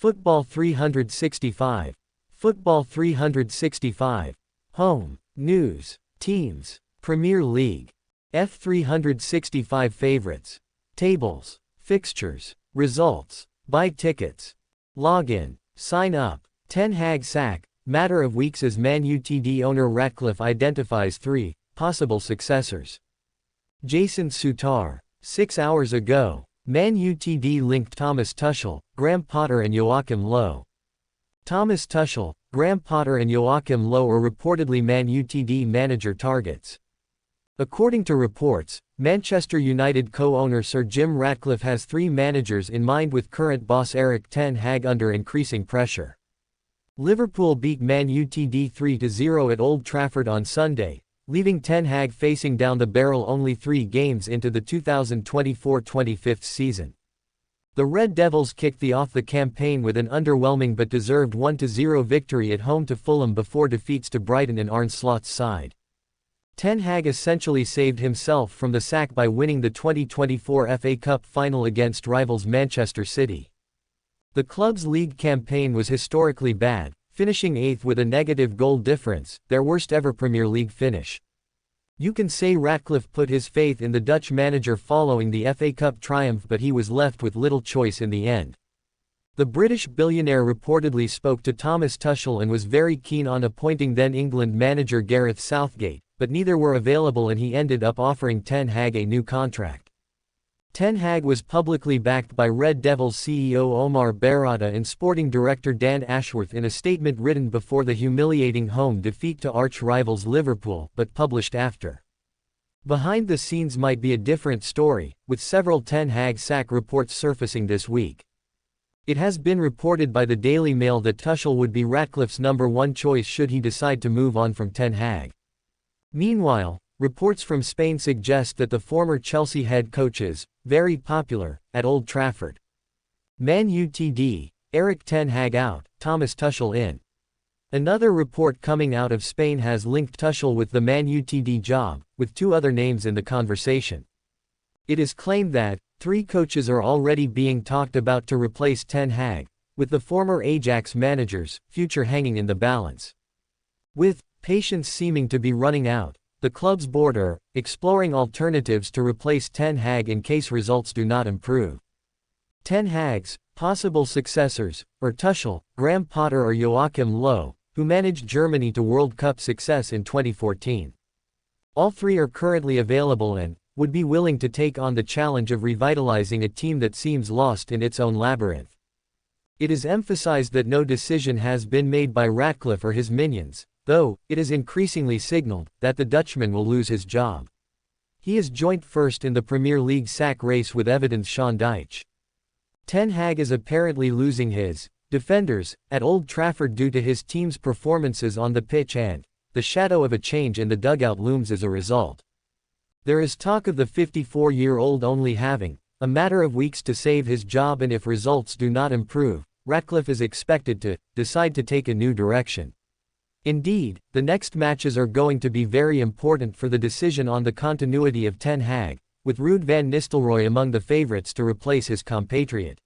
Football 365. Football 365. Home, news, teams, Premier League. F365 favorites. Tables, fixtures, results, buy tickets. Login, sign up. Ten Hag sack, matter of weeks as Man Utd owner Ratcliffe identifies 3 possible successors. Jason Sutar. 6 hours ago, Man Utd linked Thomas Tuchel, Graham Potter and Joachim Low. Thomas Tuchel, Graham Potter and Joachim Low are reportedly Man Utd manager targets. According to reports, Manchester United co-owner Sir Jim Ratcliffe has 3 managers in mind, with current boss Ten Hag under increasing pressure. Liverpool beat Man Utd 3-0 at Old Trafford on Sunday, leaving Ten Hag facing down the barrel only 3 games into the 2024-25 season. The Red Devils kicked off the campaign with an underwhelming but deserved 1-0 victory at home to Fulham before defeats to Brighton and Arne Slot's side. Ten Hag essentially saved himself from the sack by winning the 2024 FA Cup final against rivals Manchester City. The club's league campaign was historically bad, finishing 8th with a negative goal difference, their worst ever Premier League finish. You can say Ratcliffe put his faith in the Dutch manager following the FA Cup triumph, but he was left with little choice in the end. The British billionaire reportedly spoke to Thomas Tuchel and was very keen on appointing then England manager Gareth Southgate, but neither were available and he ended up offering Ten Hag a new contract. Ten Hag was publicly backed by Red Devils CEO Omar Berrada and sporting director Dan Ashworth in a statement written before the humiliating home defeat to arch-rivals Liverpool, but published after. Behind the scenes might be a different story, with several Ten Hag sack reports surfacing this week. It has been reported by the Daily Mail that Tuchel would be Ratcliffe's #1 choice should he decide to move on from Ten Hag. Meanwhile, reports from Spain suggest that the former Chelsea head coach is very popular at Old Trafford. Man Utd, Ten Hag out, Thomas Tuchel in. Another report coming out of Spain has linked Tuchel with the Man Utd job, with 2 other names in the conversation. It is claimed that 3 coaches are already being talked about to replace Ten Hag, with the former Ajax manager's future hanging in the balance. With patience seeming to be running out, the club's board are exploring alternatives to replace Ten Hag in case results do not improve. Ten Hag's possible successors are Tuchel, Graham Potter or Joachim Low, who managed Germany to World Cup success in 2014. All 3 are currently available and would be willing to take on the challenge of revitalizing a team that seems lost in its own labyrinth. It is emphasized that no decision has been made by Ratcliffe or his minions, though it is increasingly signaled that the Dutchman will lose his job. He is joint first in the Premier League sack race with Everton's Sean Dyche. Ten Hag is apparently losing his defenders at Old Trafford due to his team's performances on the pitch, and the shadow of a change in the dugout looms as a result. There is talk of the 54-year-old only having a matter of weeks to save his job, and if results do not improve, Ratcliffe is expected to decide to take a new direction. Indeed, the next matches are going to be very important for the decision on the continuity of Ten Hag, with Ruud van Nistelrooy among the favorites to replace his compatriot.